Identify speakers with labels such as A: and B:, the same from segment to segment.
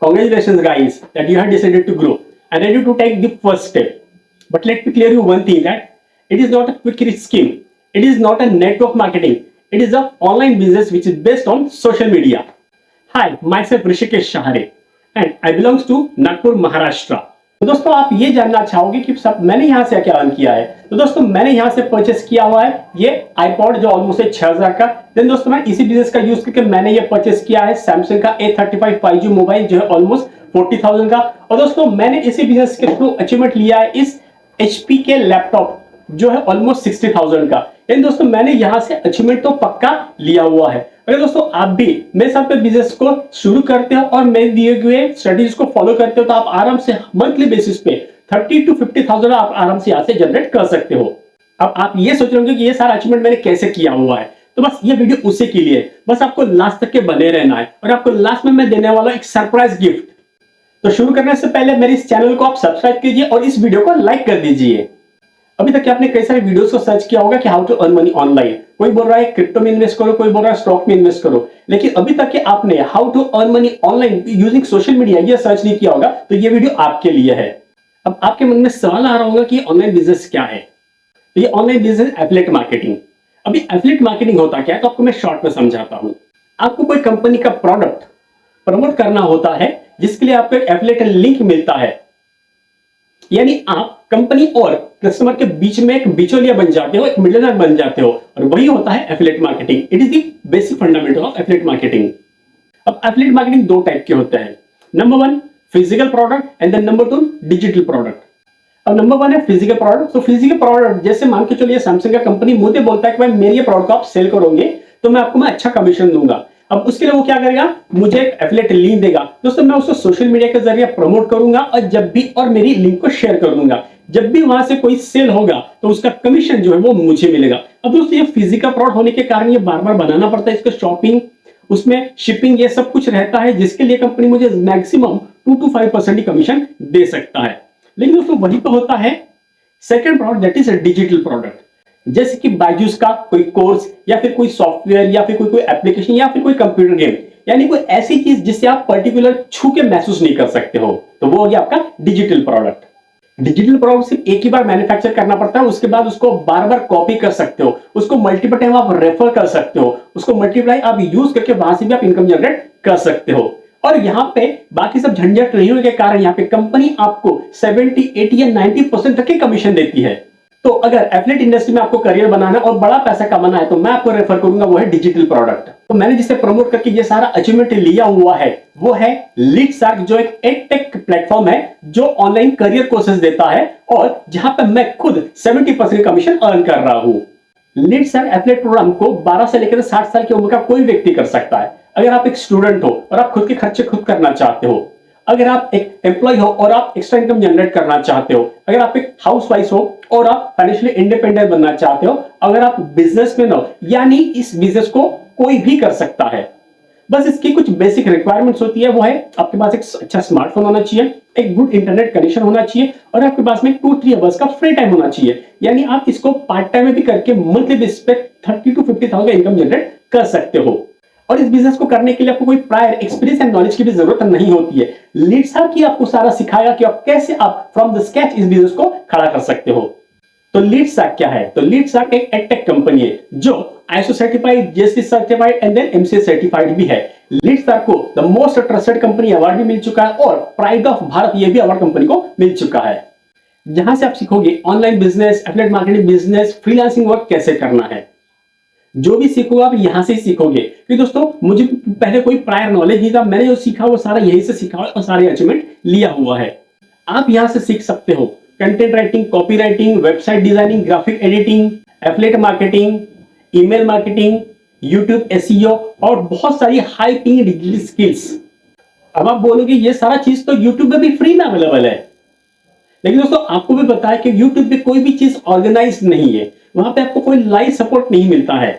A: Congratulations, guys, that you have decided to grow and ready to take the first step. But let me clear you one thing that it is not a quick rich scheme. It is not a network marketing. It is an online business which is based on social media. Hi, myself Rishikesh Shahare and I belongs to Nagpur, Maharashtra. तो दोस्तों आप ये जानना चाहोगे कि सब मैंने यहाँ से क्या अर्न किया है। तो दोस्तों मैंने यहाँ से परचेस किया हुआ है ये आईपॉड जो ऑलमोस्ट है 6000 का। देन दोस्तों मैं इसी बिजनेस का यूज करके मैंने ये परचेस किया है सैमसंग का A35 5G मोबाइल जो है ऑलमोस्ट 40,000 का। और दोस्तों मैंने इसी बिजनेस के थ्रू अचीवमेंट लिया है इस HP के लैपटॉप जो है ऑलमोस्ट 60,000 का। लेकिन दोस्तों मैंने यहां से अचीवमेंट तो पक्का लिया हुआ है। अगर दोस्तों आप भी मेरे साथ में बिजनेस को शुरू करते हो और मेरे दिए हुए स्ट्रेटेजीज को फॉलो करते हो तो आप आराम से मंथली बेसिस पे 30 to 50,000 आप आराम से यहां से जनरेट कर सकते हो। अब आप ये सोच रहे होंगे कि ये सारा अचीवमेंट मैंने कैसे किया हुआ है, तो बस ये वीडियो उसी के लिए, बस आपको लास्ट तक के बने रहना है और आपको लास्ट में मैं देने वाला एक सरप्राइज गिफ्ट। तो शुरू करने से पहले मेरे इस चैनल को आप सब्सक्राइब कीजिए और इस वीडियो को लाइक कर दीजिए। अभी तक आपने कई सारे वीडियोस को सर्च किया होगा कि how to earn money online. कोई बोल रहा है क्रिप्टो में इन्वेस्ट करो, कोई बोल रहा है स्टॉक में इन्वेस्ट करो, लेकिन अभी तक के आपने how to earn money online using social media ये सर्च नहीं किया होगा, तो ये वीडियो आपके लिए है। अब आपके मन में सवाल आ रहा होगा कि ऑनलाइन बिजनेस क्या है। तो ये ऑनलाइन बिजनेस एफिलिएट मार्केटिंग। अभी एफिलिएट मार्केटिंग होता क्या है तो आपको मैं शॉर्ट में समझाता हूं। आपको कोई कंपनी का प्रोडक्ट प्रमोट करना होता है जिसके लिए आपको एक एफिलिएट लिंक मिलता है, यानी आप कंपनी और कस्टमर के बीच में एक बिचौलिया बन जाते हो, एक मिडलमैन बन जाते हो, और वही होता है affiliate marketing. It is the basic fundamental of affiliate marketing. अब एफिलिएट मार्केटिंग दो टाइप के होते हैं, number 1 physical product and then number 2 digital product. अब नंबर 1 है फिजिकल प्रोडक्ट। तो फिजिकल प्रोडक्ट जैसे मान के चलिए सैमसंग का कंपनी मुझे बोलता है कि भाई मेरे ये प्रोडक्ट को आप सेल करोगे तो मैं आपको अच्छा कमीशन दूंगा। अब उसके लिए वो क्या करेगा, मुझे एक एफिलिएट लिंक देगा। दोस्तों मैं उसको सोशल मीडिया के जरिए प्रमोट करूंगा और मेरी लिंक को शेयर कर दूंगा। जब भी वहां से कोई सेल होगा तो उसका कमीशन जो है वो मुझे मिलेगा। अब दोस्तों ये फिजिकल प्रोडक्ट होने के कारण ये बार बार बनाना पड़ता है, इसका शॉपिंग, उसमें शिपिंग, ये सब कुछ रहता है, जिसके लिए कंपनी मुझे मैक्सिमम 2 to 5% ही कमीशन दे सकता है। लेकिन दोस्तों वही तो होता है second product, that is digital product. जैसे कि बायजूस का कोई कोर्स या फिर कोई सॉफ्टवेयर या फिर कोई एप्लीकेशन या फिर कोई कंप्यूटर गेम, यानी कोई ऐसी चीज जिससे आप पर्टिकुलर छू के महसूस नहीं कर सकते हो, तो वो हो गया आपका डिजिटल प्रोडक्ट। डिजिटल प्रोडक्ट सिर्फ एक ही बार मैन्युफैक्चर करना पड़ता है, उसके बाद उसको बार बार कॉपी कर सकते हो, उसको मल्टीपल टाइम आप रेफर कर सकते हो, उसको मल्टीप्लाई आप यूज करके वहां से भी आप इनकम जनरेट कर सकते हो। और यहाँ पे बाकी सब झंझट नहीं होने के कारण यहाँ पे कंपनी आपको 70, 80 या 90% तक के कमीशन देती है। तो अगर एफिलिएट इंडस्ट्री में आपको करियर बनाना है और बड़ा पैसा कमाना है तो मैं आपको रेफर करूंगा वो है डिजिटल प्रोडक्ट। तो मैंने जिसे प्रमोट करके ये सारा अचीवमेंट लिया हुआ है वो है लीडशार्क, जो एक एडटेक प्लेटफॉर्म है जो ऑनलाइन करियर कोर्सेज देता है और जहां पे मैं खुद 70% कमीशन अर्न कर रहा हूं। लीडशार्क एफिलिएट प्रोग्राम को 12 से लेकर 60 साल की उम्र का कोई व्यक्ति कर सकता है। अगर आप एक स्टूडेंट हो और आप खुद के खर्चे खुद करना चाहते हो, अगर आप एक एम्प्लॉय हो और आप एक्स्ट्रा इनकम जनरेट करना चाहते हो, अगर आप एक हाउसवाइफ हो और आप फाइनेंशियली इंडिपेंडेंट बनना चाहते हो, अगर आप बिजनेसमैन हो, यानी इस बिजनेस को कोई भी कर सकता है। बस इसकी कुछ बेसिक रिक्वायरमेंट्स होती है, वो है आपके पास एक अच्छा स्मार्टफोन होना चाहिए, एक गुड इंटरनेट कनेक्शन होना चाहिए और आपके पास में 2-3 आवर्स का फ्री टाइम होना चाहिए। यानी आप इसको पार्ट टाइम में भी करके मंथली बेसिस पे 30 to 50,000 इनकम जनरेट कर सकते हो। और इस बिजनेस को करने के लिए आपको कोई प्रायर एक्सपीरियंस एंड नॉलेज की भी जरूरत नहीं होती है। लीडशार्क ही आपको सारा सिखाएगा कि आप कैसे आप फ्रॉम द स्क्रैच इस बिजनेस को खड़ा कर सकते हो। तो लीडशार्क क्या है? तो लीडशार्क एक एडटेक कंपनी है जो ISO certified, GST certified and then MCA certified भी है। लीडशार्क को the most trusted company award भी मिल चुका है और प्राइड ऑफ भारत ये भी अवार्ड कंपनी को मिल चुका है, जहां से आप सीखोगे online business, affiliate marketing business, freelancing work कैसे करना है। जो भी सीखोगे आप यहां से ही सीखोगे, क्योंकि दोस्तों मुझे पहले कोई प्रायर नॉलेज नहीं था, मैंने जो सीखा वो सारा यहीं से सीखा और सारे अचीवमेंट लिया हुआ है। आप यहां से सीख सकते हो content writing, copy writing, website designing, graphic editing, affiliate marketing, email marketing, YouTube SEO और बहुत सारी हाई पेइंग डिजिटल स्किल्स। अब आप बोलोगे ये सारा चीज तो यूट्यूब में भी फ्री में अवेलेबल है, लेकिन दोस्तों आपको भी पता है कि यूट्यूब पे कोई भी चीज ऑर्गेनाइज नहीं है, वहां पे आपको कोई लाइव सपोर्ट नहीं मिलता है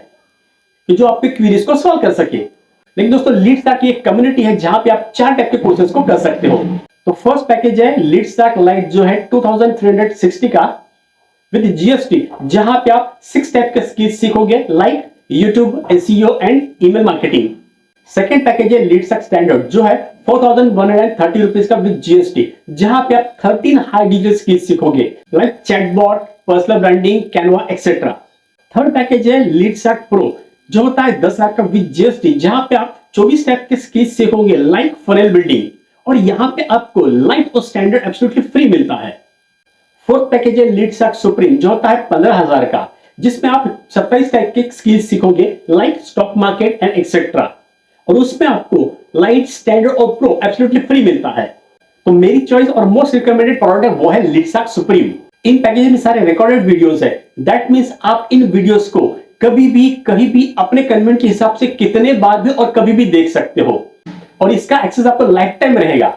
A: कि जो आपके क्वेरीज को सॉल्व कर सके। लेकिन दोस्तों लीडशार्क की एक कम्युनिटी है जहां पे आप 4 टाइप के कोर्सेज को कर सकते हो। तो फर्स्ट पैकेज है लीडशार्क लाइट जो है 2360 का विद GST, जहां पे आप 6 टाइप के स्किल्स सीखोगे like YouTube, SEO and email marketing. Second package है लीडसैक स्टैंडर्ड जो है 4130 रुपीज का विद जीएसटी, जहां पे आप 13 हाई डिजिटल स्किल्स सीखोगे like chatbot, personal branding, Canva etcetera. Third package है लीडसैक प्रो जो होता है 10 लाख का विद जीएसटी, जहां पे आप 24 टाइप के स्किल्स सीखोगे लाइक फनेल बिल्डिंग, और यहां पे आपको लाइट और स्टैंडर्ड एब्सोल्युटली फ्री मिलता है। फोर्थ पैकेज है लीडसैक सुप्रीम जो होता है 15,000 का, जिसमें आप 27 टाइप के स्किल्स सीखोगे like stock market and etcetera, और उसमें आपको लाइट, स्टैंडर्ड और प्रो एब्सोल्युटली फ्री मिलता है। तो मेरी चॉइस और मोस्ट रिकमेंडेड प्रोडक्ट वो है लीडसैक सुप्रीम। इन पैकेज में सारे रिकॉर्डेड वीडियोस है, दैट मींस आप इन वीडियोस को कभी भी कहीं भी अपने कन्वीनियंट के हिसाब से कितने बार भी और कभी भी देख सकते हो, और इसका एक्सेस आपको लाइफ टाइम रहेगा।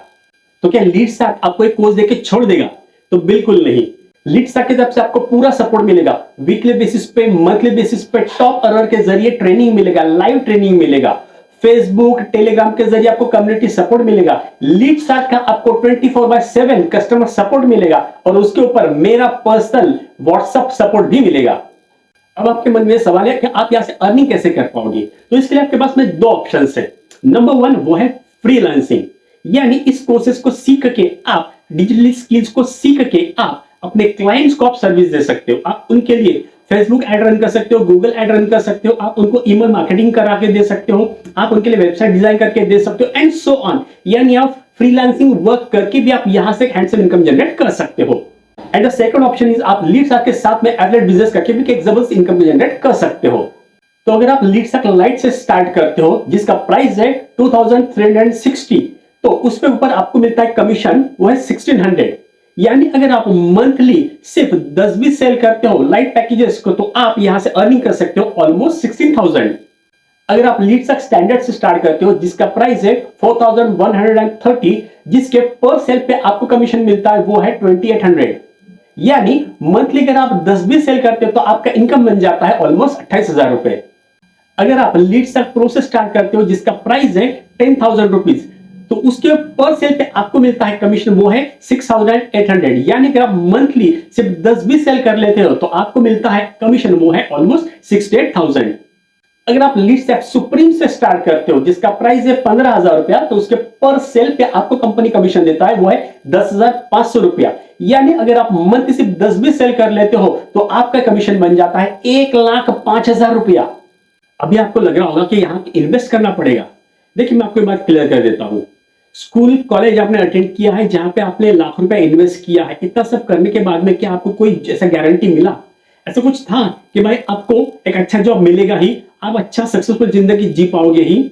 A: तो क्या लीडसैक आपको एक कोर्स देके छोड़ देगा? तो बिल्कुल नहीं। लीडसैक की तरफ से आपको पूरा सपोर्ट मिलेगा, वीकली बेसिस पे, मंथली बेसिस पे टॉप अर्नर के जरिए ट्रेनिंग मिलेगा, लाइव ट्रेनिंग मिलेगा, फेसबुक, टेलीग्राम के जरिए आपको कम्युनिटी सपोर्ट मिलेगा, लीडसैक का आपको 24/7 कस्टमर सपोर्ट मिलेगा, और उसके ऊपर मेरा पर्सनल व्हाट्सएप सपोर्ट भी मिलेगा। अब आपके मन में सवाल है कि आप यहां से अर्निंग कैसे कर पाओगे? तो इसके लिए आपके पास में दो ऑप्शंस है। नंबर वन वो है फ्रीलांसिंग, यानी इस कोर्सेज को सीख के आप, डिजिटल स्किल्स को सीख के आप अपने क्लाइंट्स को आप सर्विस दे सकते हो। आप उनके लिए फेसबुक एड रन कर सकते हो, गूगल एड रन कर सकते हो, आप उनको ईमेल मार्केटिंग करा के दे सकते हो, आप उनके लिए वेबसाइट डिजाइन करके दे सकते हो, एंड सो ऑन। यानी आप फ्रीलांसिंग वर्क करके भी आप यहां से हैंडसम इनकम जनरेट कर सकते हो। And the second option is आप लीडसैक के साथ में एफिलिएट बिजनेस करके भी एक जबरदस्त इनकम जनरेट कर सकते हो। तो अगर आप लीडसैक लाइट से स्टार्ट करते हो जिसका प्राइस है 2360, तो उसके ऊपर आपको मिलता है कमीशन, वो है 1600। यानी अगर आप मंथली सिर्फ 10 सेल करते हो लाइट पैकेजेस को, तो आप यहां से अर्निंग कर सकते हो ऑलमोस्ट 16,000। अगर आप लीडसैक स्टैंडर्ड से स्टार्ट करते हो जिसका प्राइस है 4130, जिसके पर सेल पे आपको कमीशन मिलता है वो है 2800। यानी मंथली अगर आप 10 सेल करते हो तो आपका इनकम बन जाता है ऑलमोस्ट 28,000 रुपए। अगर आप लीडसैक प्रो से स्टार्ट करते हो जिसका प्राइस है 10,000 रुपीज, तो उसके पर सेल पे आपको मिलता है कमीशन, वो है 6,800। यानी अगर आप मंथली सिर्फ 10 सेल कर लेते हो तो आपको मिलता है कमीशन, वो है ऑलमोस्ट 68,000। अगर आप लीडसैक सुप्रीम से स्टार्ट करते हो जिसका प्राइस है 15,000 रुपया, तो उसके पर सेल पे आपको कंपनी कमीशन देता है, वो है 10,500 रुपया। यानी अगर आप मंथ सिर्फ 10 सेल कर लेते हो तो आपका कमीशन बन जाता है 1,05,000 रुपया। अभी आपको लग रहा होगा कि यहाँ इन्वेस्ट करना पड़ेगा। देखिए मैं आपको एक बात क्लियर कर देता हूँ, स्कूल कॉलेज आपने अटेंड किया है जहां पे आपने लाख रुपए इन्वेस्ट किया है, इतना सब करने के बाद में क्या आपको कोई ऐसा गारंटी मिला? ऐसा कुछ था कि भाई आपको एक अच्छा जॉब मिलेगा ही, आप अच्छा सक्सेसफुल जिंदगी जी पाओगे ही?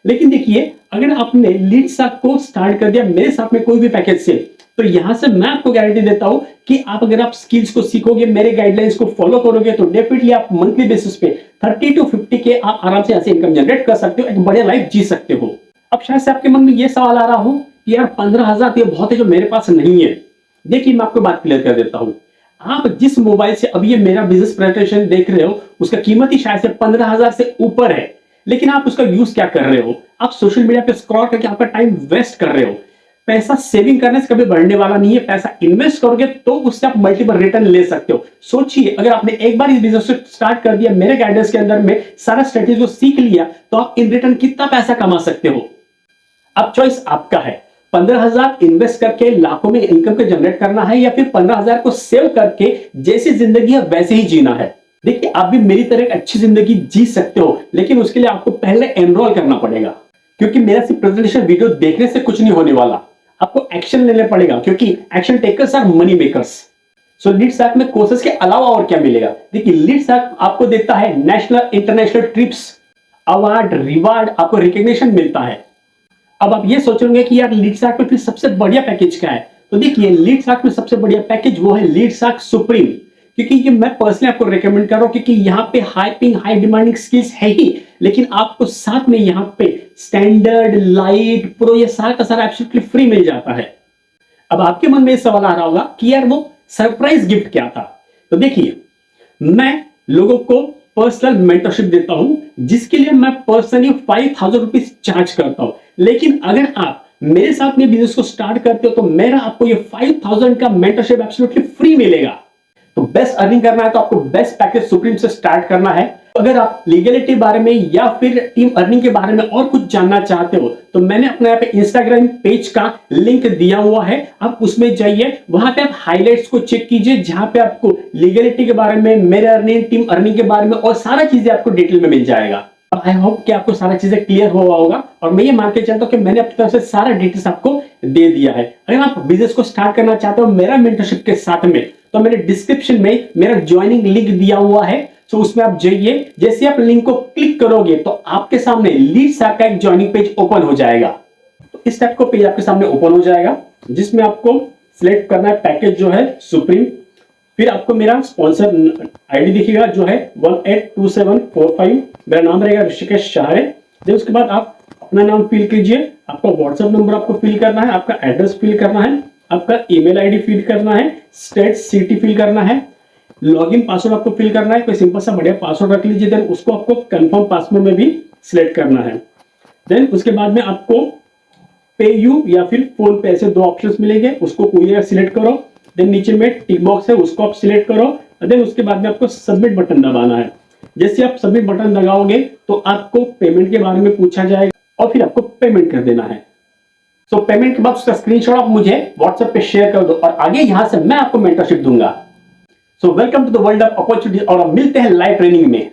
A: लेकिन देखिए अगर आपने लीडसैक को स्टार्ट कर दिया मेरे साथ में कोई भी पैकेज से, तो यहां से मैं आपको गारंटी देता हूं कि आप अगर आप स्किल्स को सीखोगे, मेरे गाइडलाइंस को फॉलो करोगे, तो डेफिनेटली आप मंथली बेसिस पे 30 to 50 के आप आराम से ऐसे इनकम जनरेट कर सकते हो, एक बढ़िया लाइफ जी सकते हो। अब शायद से आपके मन में ये सवाल आ रहा हो कि यार 15,000 तो ये बहुत है जो मेरे पास नहीं है। देखिए मैं आपको बात क्लियर कर देता हूं, आप जिस मोबाइल से अभी ये मेरा बिजनेस प्रेजेंटेशन देख रहे हो उसका कीमत ही शायद से 15,000 से ऊपर है, लेकिन आप उसका यूज क्या कर रहे हो? आप सोशल मीडिया पे स्क्रॉल करके आपका टाइम वेस्ट कर रहे हो। पैसा सेविंग करने से कभी बढ़ने वाला नहीं है, पैसा इन्वेस्ट करोगे तो उससे आप मल्टीपल रिटर्न ले सकते हो। सोचिए अगर आपने एक बार इस बिजनेस को स्टार्ट कर दिया, मेरे गाइडेंस के अंदर में सारा स्ट्रेटेजी को सीख लिया, तो आप इन रिटर्न कितना पैसा कमा सकते हो। अब चॉइस आपका है, 15,000 इन्वेस्ट करके लाखों में इनकम को जनरेट करना है, या फिर 15,000 को सेव करके जैसी जिंदगी है वैसे ही जीना है। देखिए आप भी मेरी तरह एक अच्छी जिंदगी जी सकते हो, लेकिन उसके लिए आपको पहले एनरोल करना पड़ेगा, क्योंकि मेरा सिर्फ प्रेजेंटेशन वीडियो देखने से कुछ नहीं होने वाला, आपको एक्शन लेने पड़ेगा, क्योंकि action takers are money makers. So लीडसैक में कोर्सेज के अलावा और क्या मिलेगा? देखिए लीडसैक आपको देता है national international trips, award, reward, आपको रिकॉग्निशन मिलता है। अब आप ये सोचेंगे कि यार लीडसैक में फिर सबसे बढ़िया पैकेज क्या है? तो देखिए लीडसैक में सबसे बढ़िया पैकेज वो है लीडसैक सुप्रीम, क्योंकि ये मैं पर्सनली आपको रेकमेंड कर रहा हूं, क्योंकि यहाँ पे हाई डिमांडिंग स्किल्स है ही, लेकिन आपको साथ में यहाँ पे स्टैंडर्ड, लाइट, प्रो, ये सारा का सारा एब्सोल्युटली फ्री मिल जाता है। अब आपके मन में ये सवाल आ रहा होगा कि यार वो सरप्राइज गिफ्ट क्या था? तो देखिए मैं लोगों को पर्सनल मेंटरशिप देता हूं, जिसके लिए मैं पर्सनली 5,000 रुपीज चार्ज करता हूं। लेकिन अगर आप मेरे साथ में बिजनेस को स्टार्ट करते हो तो मेरा आपको ये 5,000 का मेंटरशिप एब्सोल्युटली फ्री मिलेगा। तो बेस्ट अर्निंग करना है तो आपको बेस्ट पैकेज सुप्रीम से स्टार्ट करना है। अगर आप लीगलिटी बारे में या फिर टीम अर्निंग के बारे में और कुछ जानना चाहते हो तो मैंने अपने यहाँ पे इंस्टाग्राम पेज का लिंक दिया हुआ है, आप उसमें जाइए, वहां पे आप हाइलाइट्स को चेक कीजिए, जहां पे आपको लीगलिटी के बारे में, मेरे अर्निंग, टीम अर्निंग के बारे में और सारा चीजें आपको डिटेल में मिल जाएगा। आई होप कि आपको सारा चीजें क्लियर हुआ होगा और मैं ये मान के चलता हूँ कि मैंने अपनी तरफ से सारा डिटेल्स आपको दे दिया है। अगर आप बिजनेस को स्टार्ट करना चाहते हो मेरा मेंटरशिप के साथ में, तो मैंने डिस्क्रिप्शन में मेरा ज्वाइनिंग लिंक दिया हुआ है, तो उसमें आप जाइए, जैसे आप लिंक को क्लिक करोगे तो आपके सामने लीड्स का एक ज्वाइनिंग पेज ओपन हो जाएगा। तो इस टाइप का पेज आपके सामने ओपन हो जाएगा, जिसमें आपको सिलेक्ट करना है पैकेज जो है सुप्रीम, फिर आपको मेरा स्पॉन्सर आईडी दिखेगा जो है 182745, मेरा नाम रहेगा ऋषिकेश शाहरे। देन उसके बाद आप अपना नाम फिल कीजिए, आपका व्हाट्सएप नंबर आपको फिल करना है, आपका एड्रेस फिल करना है, आपका ईमेल आईडी फिल करना है, स्टेट सिटी फिल करना है, लॉगिन पासवर्ड आपको फिल करना है, कोई सिंपल सा बढ़िया पासवर्ड रख लीजिए। देन उसको आपको कंफर्म पासवर्ड में भी सिलेक्ट करना है। देन उसके बाद में आपको पे यू या फिर फोन पे, ऐसे दो ऑप्शंस मिलेंगे, उसको कोई सिलेक्ट करो। देन नीचे में टिक बॉक्स है, उसको आप सिलेक्ट करो। देन उसके बाद में आपको सबमिट बटन दबाना है। जैसे आप सबमिट बटन दबाओगे तो आपको पेमेंट के बारे में पूछा जाएगा और फिर आपको पेमेंट कर देना है। सो पेमेंट के बाद उसका स्क्रीनशॉट आप मुझे व्हाट्सएप पे शेयर कर दो और आगे यहां से मैं आपको मेंटरशिप दूंगा। So welcome to the world of opportunity और अब मिलते हैं लाइव ट्रेनिंग में।